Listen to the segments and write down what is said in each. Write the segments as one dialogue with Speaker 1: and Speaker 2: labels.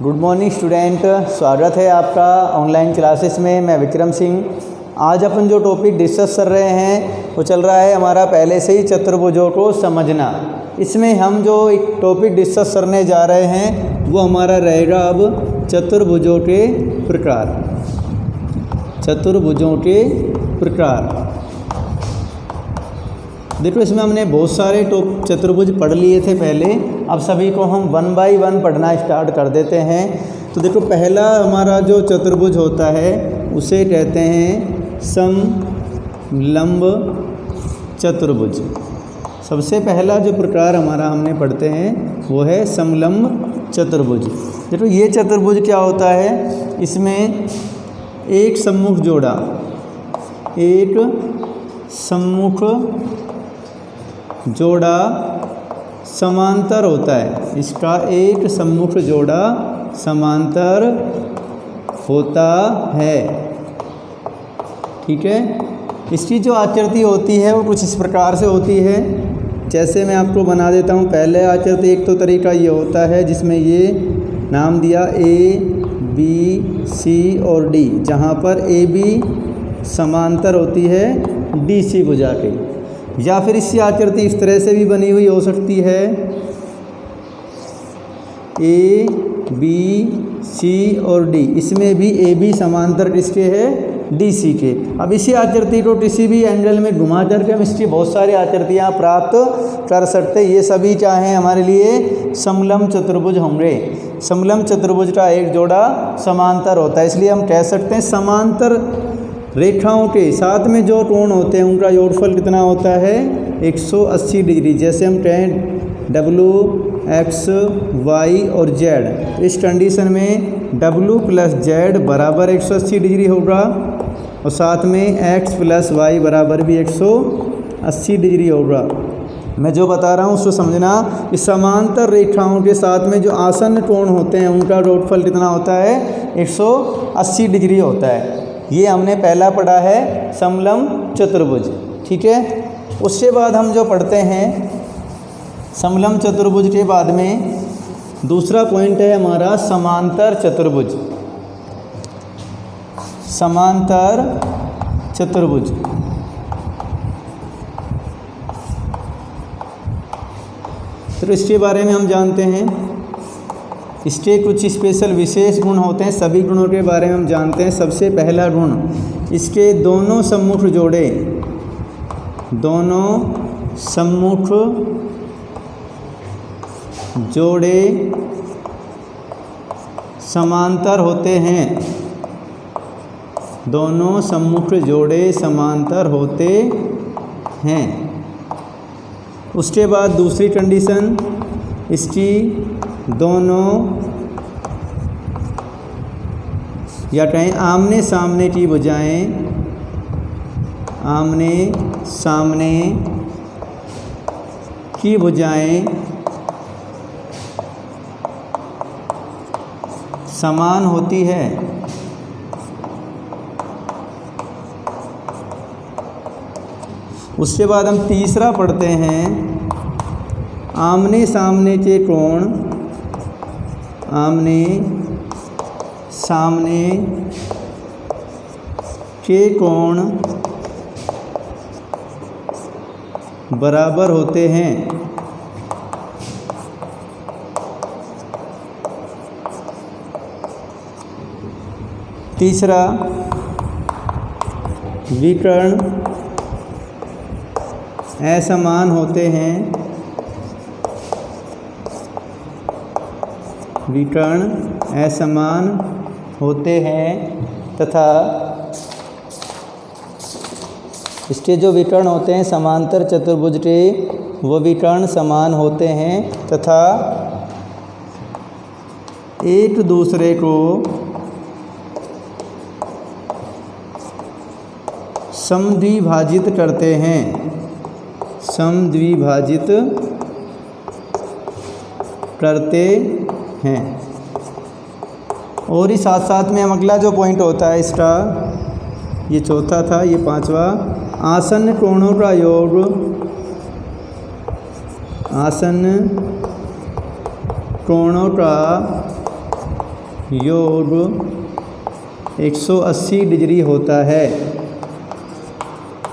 Speaker 1: Good morning student, स्वागत है आपका ऑनलाइन क्लासेस में। मैं विक्रम सिंह। आज अपन जो टॉपिक डिस्कस कर रहे हैं वो चल रहा है हमारा पहले से ही चतुर्भुजों को समझना। इसमें हम जो एक टॉपिक डिस्कस करने जा रहे हैं वो हमारा रहेगा अब चतुर्भुजों के प्रकार। चतुर्भुजों के प्रकार। देखो, इसमें हमने बहुत सारे चतुर्भुज पढ़ लिए थे पहले। अब सभी को हम 1 बाय 1 पढ़ना स्टार्ट कर देते हैं। तो देखो, पहला हमारा जो चतुर्भुज होता है उसे कहते हैं समलंब चतुर्भुज। सबसे पहला जो प्रकार हमारा हमने पढ़ते हैं वो है समलंब चतुर्भुज। देखो, ये चतुर्भुज क्या होता है, इसमें एक सम्मुख जोड़ा, एक सम्मुख जोड़ा समांतर होता है। इसका एक सम्मुख जोड़ा समांतर होता है। ठीक है। इसकी जो आकृति होती है वो कुछ इस प्रकार से होती है। जैसे मैं आपको बना देता हूँ। पहले आकृति एक तो तरीका ये होता है जिसमें ये नाम दिया A, B, C और D, जहाँ पर AB समांतर होती है DC भुजा के। या फिर इसकी आकृति इस तरह से भी बनी हुई हो सकती है, A, B, C और D। इसमें भी AB समांतर किसके है, DC के। अब इसी आकृति को किसी भी एंगल में घुमा करके हम इसकी बहुत सारी आकृतियाँ प्राप्त कर सकते हैं। ये सभी चाहे हमारे लिए समलंब चतुर्भुज होंगे। समलंब चतुर्भुज का एक जोड़ा समांतर होता है, इसलिए हम कह सकते हैं समांतर रेखाओं के साथ में जो कोण होते हैं उनका योगफल कितना होता है, 180 डिग्री। जैसे हम कहें W, X, Y और Z। इस कंडीशन में W + Z बराबर 180 डिग्री होगा और साथ में X + Y बराबर भी 180 डिग्री होगा। मैं जो बता रहा हूँ उसको समझना। इस समांतर रेखाओं के साथ में जो आसन्न कोण होते हैं उनका योगफल कितना होता है, 180 डिग्री होता है। ये हमने पहला पढ़ा है समलंब चतुर्भुज। ठीक है। उसके बाद हम जो पढ़ते हैं समलंब चतुर्भुज के बाद में दूसरा पॉइंट है हमारा समांतर चतुर्भुज। समांतर चतुर्भुज। तो इसके बारे में हम जानते हैं। इसके कुछ स्पेशल विशेष गुण होते हैं। सभी गुणों के बारे में हम जानते हैं। सबसे पहला गुण, इसके दोनों सम्मुख जोड़े, दोनों सम्मुख जोड़े समांतर होते हैं। दोनों सम्मुख जोड़े समांतर होते हैं। उसके बाद दूसरी कंडीशन, इसकी दोनों या कहें आमने सामने की भुजाएं, आमने सामने की भुजाएं समान होती है। उसके बाद हम तीसरा पढ़ते हैं, आमने सामने के कोण, आमने सामने के कोण बराबर होते हैं। तीसरा, विकर्ण असमान होते हैं। विकर्ण असमान होते हैं तथा इसके जो विकर्ण होते हैं समांतर चतुर्भुज के, वो विकर्ण समान होते हैं तथा एक दूसरे को समद्विभाजित करते हैं। समद्विभाजित करते हैं। और ही साथ साथ में हम अगला जो पॉइंट होता है इसका, ये चौथा था, ये पांचवा, आसन्न कोणों का योग, आसन्न कोणों का योग 180 डिग्री होता है।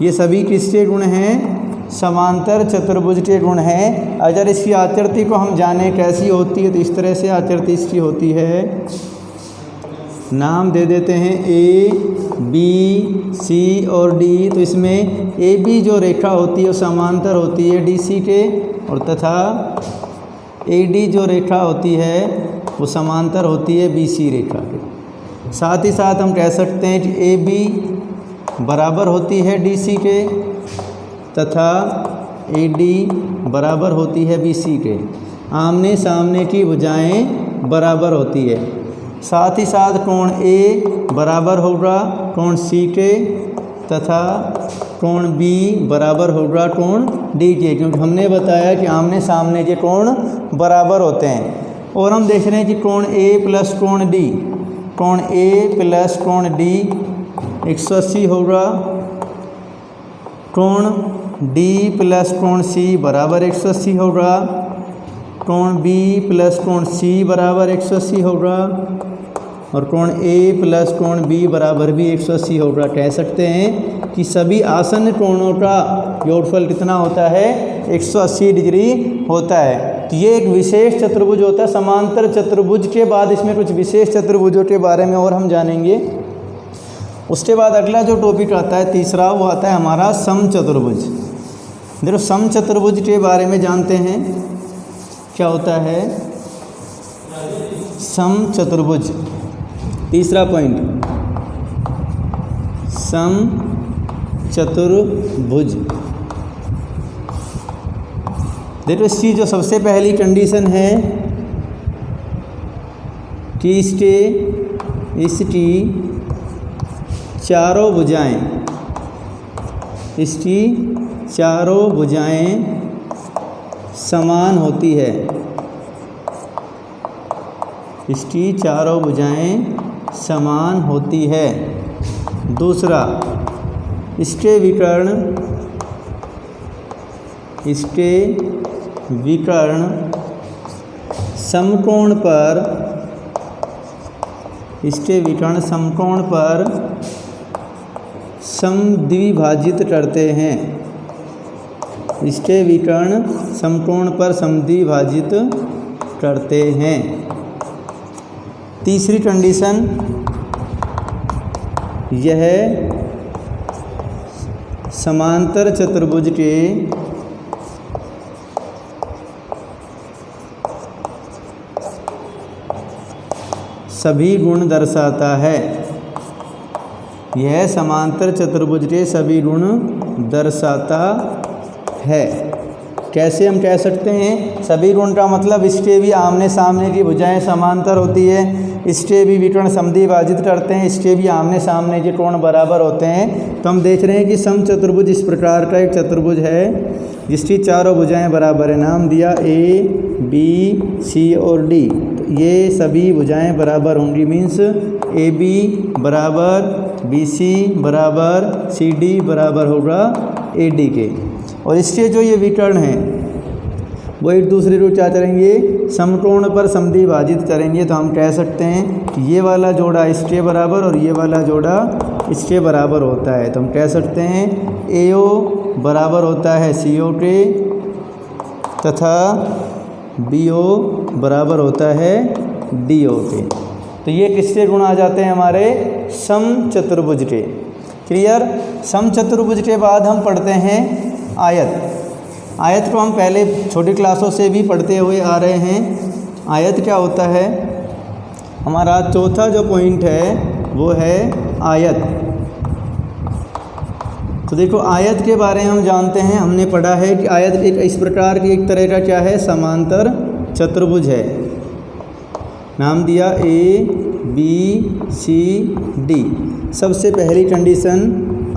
Speaker 1: ये सभी किसके गुण हैं? समांतर चतुर्भुज के गुण हैं। अगर इसकी आकृति को हम जाने कैसी होती है तो इस तरह से आकृति इसकी होती है। नाम दे देते हैं ए, बी, सी और डी। तो इसमें ए बी जो रेखा होती है वो समांतर होती है डी सी के, और तथा ए डी जो रेखा होती है वो समांतर होती है बी सी रेखा के। साथ ही साथ हम कह सकते हैं कि ए बी बराबर होती है डी सी के तथा ए डी बराबर होती है बी सी के। आमने सामने की भुजाएं बराबर होती है। साथ ही साथ कोण ए बराबर होगा कोण सी के तथा कोण बी बराबर होगा कोण डी के, क्योंकि हमने बताया कि आमने सामने के कोण बराबर होते हैं। और हम देख रहे हैं कि कोण ए प्लस कोण डी, कोण ए प्लस कोण डी 180 होगा। कोण डी प्लस कोण सी बराबर 180 होगा। कोण बी प्लस कोण सी बराबर 180 होगा। और कोण ए प्लस कोण बी बराबर भी 180 होगा। कह सकते हैं कि सभी आसन्न कोणों का योगफल कितना होता है? 180 डिग्री होता है। तो ये एक विशेष चतुर्भुज होता है। समांतर चतुर्भुज के बाद इसमें कुछ विशेष चतुर्भुजों के बारे में और हम जानेंगे। उसके बाद अगला जो टॉपिक आता है तीसरा, वो आता है हमारा समचतुर्भुज। देखो समचतुर्भुज के बारे में जानते हैं क्या होता है समचतुर्भुज। तीसरा पॉइंट समचतुर्भुज। देखो इसकी जो सबसे पहली कंडीशन है कि इसकी चारों भुजाएं समान होती है। इसकी चारों भुजाएं समान होती है। दूसरा, इसके विकर्ण समकोण पर समद्विभाजित करते हैं। इसके विकर्ण समकोण पर समद्विभाजित करते हैं। तीसरी कंडीशन, यह समांतर चतुर्भुज के सभी गुण दर्शाता है। यह समांतर चतुर्भुज के सभी गुण दर्शाता है। कैसे हम कह सकते हैं? सभी गुण का मतलब इसके भी आमने सामने की भुजाएं समांतर होती है, इसके भी विकर्ण समद्विभाजित करते हैं, इसके भी आमने सामने के कोण बराबर होते हैं। तो हम देख रहे हैं कि समचतुर्भुज इस प्रकार का एक चतुर्भुज है जिसकी चारों भुजाएं बराबर है। नाम दिया ए, बी, सी और डी। तो ये सभी भुजाएं बराबर होंगी, मीन्स ए बी बराबर बी सी बराबर सी डी बराबर होगा ए डी के। और इसके जो ये विकर्ण हैं वो एक दूसरे को क्या करेंगे? समकोण पर समद्विभाजित करेंगे। तो हम कह सकते हैं कि ये वाला जोड़ा इसके बराबर और ये वाला जोड़ा इसके बराबर होता है। तो हम कह सकते हैं ए ओ बराबर होता है सी ओ के तथा बी ओ बराबर होता है डी ओ के। तो ये किसके गुण आ जाते हैं? हमारे समचतुर्भुज के। क्लियर? समचतुर्भुज के बाद हम पढ़ते हैं आयत। आयत को हम पहले छोटी क्लासों से भी पढ़ते हुए आ रहे हैं। आयत क्या होता है? हमारा चौथा जो पॉइंट है वो है आयत। तो देखो आयत के बारे में हम जानते हैं, हमने पढ़ा है कि आयत एक इस प्रकार की एक तरह का क्या है? समांतर चतुर्भुज है। नाम दिया ए, बी, सी, डी। सबसे पहली कंडीशन,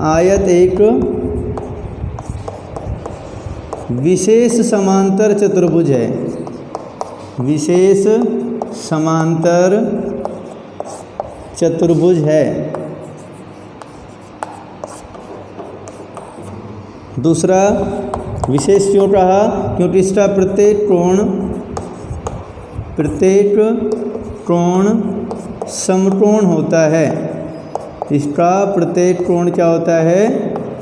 Speaker 1: आयत एक विशेष समांतर चतुर्भुज है। विशेष समांतर चतुर्भुज है। दूसरा, विशेष क्यों कहा? क्योंकि इसका प्रत्येक कोण समकोण होता है। इसका प्रत्येक कोण क्या होता है?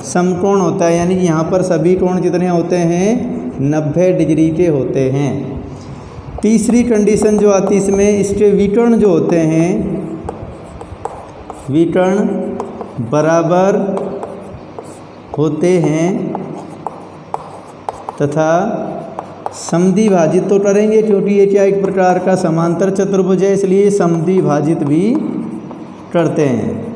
Speaker 1: समकोण होता है, यानी कि यहाँ पर सभी कोण कितने होते हैं? 90 डिग्री के होते हैं। तीसरी कंडीशन जो आती है इसमें, इसके विकर्ण जो होते हैं, विकर्ण बराबर होते हैं तथा समद्विभाजित तो करेंगे, क्योंकि ये क्या एक प्रकार का समांतर चतुर्भुज है, इसलिए समद्विभाजित भी करते हैं।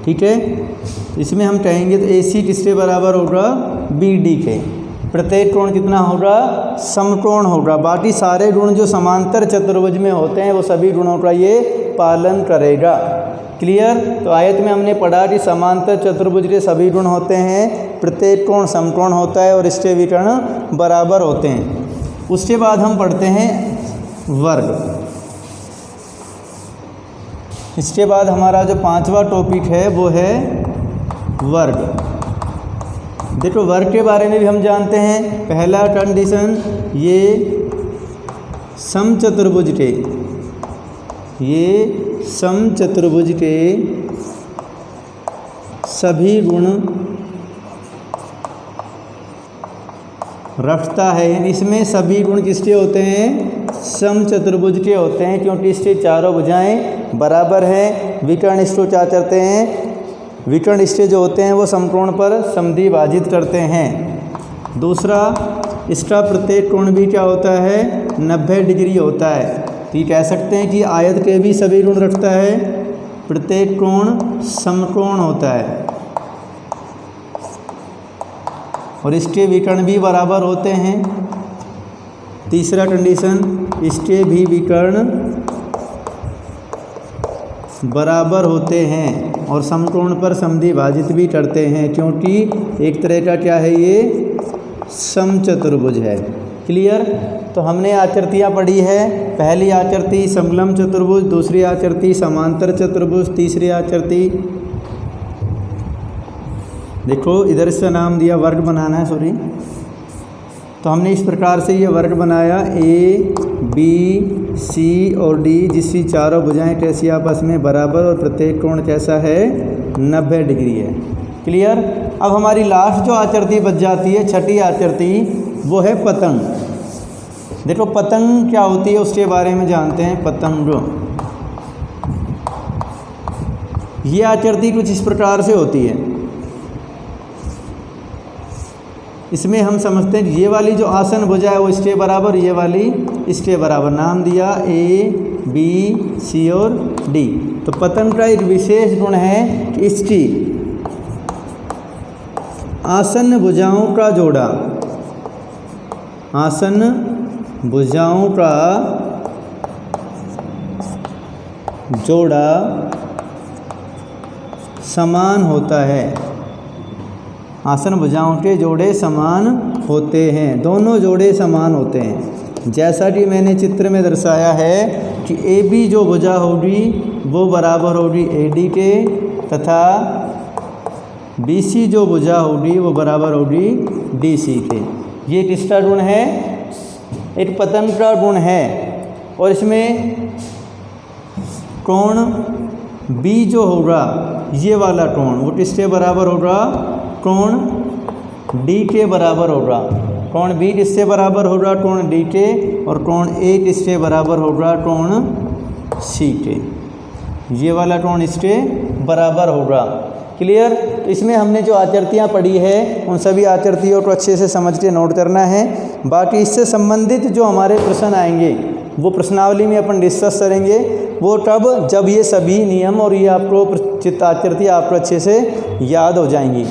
Speaker 1: ठीक है, इसमें हम कहेंगे तो AC किसके बराबर होगा? BD के। प्रत्येक कोण कितना होगा? समकोण होगा। बाकी सारे गुण जो समांतर चतुर्भुज में होते हैं वो सभी गुणों का ये पालन करेगा। क्लियर? तो आयत में हमने पढ़ा कि समांतर चतुर्भुज के सभी गुण होते हैं, प्रत्येक कोण समकोण होता है और इसके विकर्ण बराबर होते हैं। उसके बाद हम पढ़ते हैं वर्ग। इसके बाद हमारा जो 5वां टॉपिक है वो है वर्ग। देखो, वर्ग के बारे में भी हम जानते हैं। पहला कंडीशन, ये समचतुर्भुज के, ये समचतुर्भुज के सभी गुण रखता है। इसमें सभी गुण किसके होते हैं? समचतुर्भुज के होते हैं, क्योंकि इसके चारों भुजाएं बराबर हैं। विकर्ण इसको क्या करते हैं? विकर्ण इसके जो होते हैं वो समकोण पर समद्विभाजित करते हैं। दूसरा, इसका प्रत्येक कोण भी क्या होता है? 90 डिग्री होता है। तो ये कह सकते हैं कि आयत के भी सभी गुण रखता है, प्रत्येक कोण समकोण होता है और इसके विकर्ण भी बराबर होते हैं। तीसरा कंडीशन, इसके भी विकर्ण बराबर होते हैं और समकोण पर समद्विभाजित भी करते हैं, क्योंकि एक तरह का क्या है, ये समचतुर्भुज है। क्लियर? तो हमने आकृतियाँ पढ़ी है। पहली आकृति समलंब चतुर्भुज, दूसरी आकृति समांतर चतुर्भुज, तीसरी आकृति, देखो इधर से नाम दिया, वर्ग बनाना है, सॉरी। तो हमने इस प्रकार से ये वर्ग बनाया, A, B, C और D, जिसकी चारों भुजाएं कैसी आपस में बराबर और प्रत्येक कोण कैसा है? 90 डिग्री है। क्लियर? अब हमारी लास्ट जो आकृति बच जाती है, छठी आकृति, वो है पतंग। देखो, पतंग क्या होती है उसके बारे में जानते हैं। पतंग, ये आकृति कुछ इस प्रकार से होती है। इसमें हम समझते हैं ये वाली जो आसन भुजा है वो इसके बराबर, ये वाली इसके बराबर। नाम दिया A, B, C और D। तो पतंग का एक विशेष गुण है कि इसकी आसन भुजाओं का जोड़ा, आसन भुजाओं का जोड़ा समान होता है। आसन भुजाओं के जोड़े समान होते हैं, दोनों जोड़े समान होते हैं। जैसा कि मैंने चित्र में दर्शाया है कि AB जो भुजा होगी वो बराबर होगी AD के, तथा BC जो भुजा होगी वो बराबर होगी DC के। ये किसका गुण है? एक पतंग का गुण है। और इसमें कोण B जो होगा, ये वाला कोण, वो किसके बराबर होगा? कोण D के बराबर होगा। कोण B किससे बराबर होगा? कोण D के। और कोण A किससे बराबर होगा? कोण C के। ये वाला कोण इसके बराबर होगा। क्लियर? तो इसमें हमने जो आकृतियाँ पढ़ी है उन सभी आकृतियों को अच्छे से समझ के नोट करना है। बाकी इससे संबंधित जो हमारे प्रश्न आएंगे वो प्रश्नावली में अपन डिस्कस करेंगे। वो तब जब ये सभी नियम और ये आपको चित्त आकृति आपको अच्छे से याद हो जाएंगी।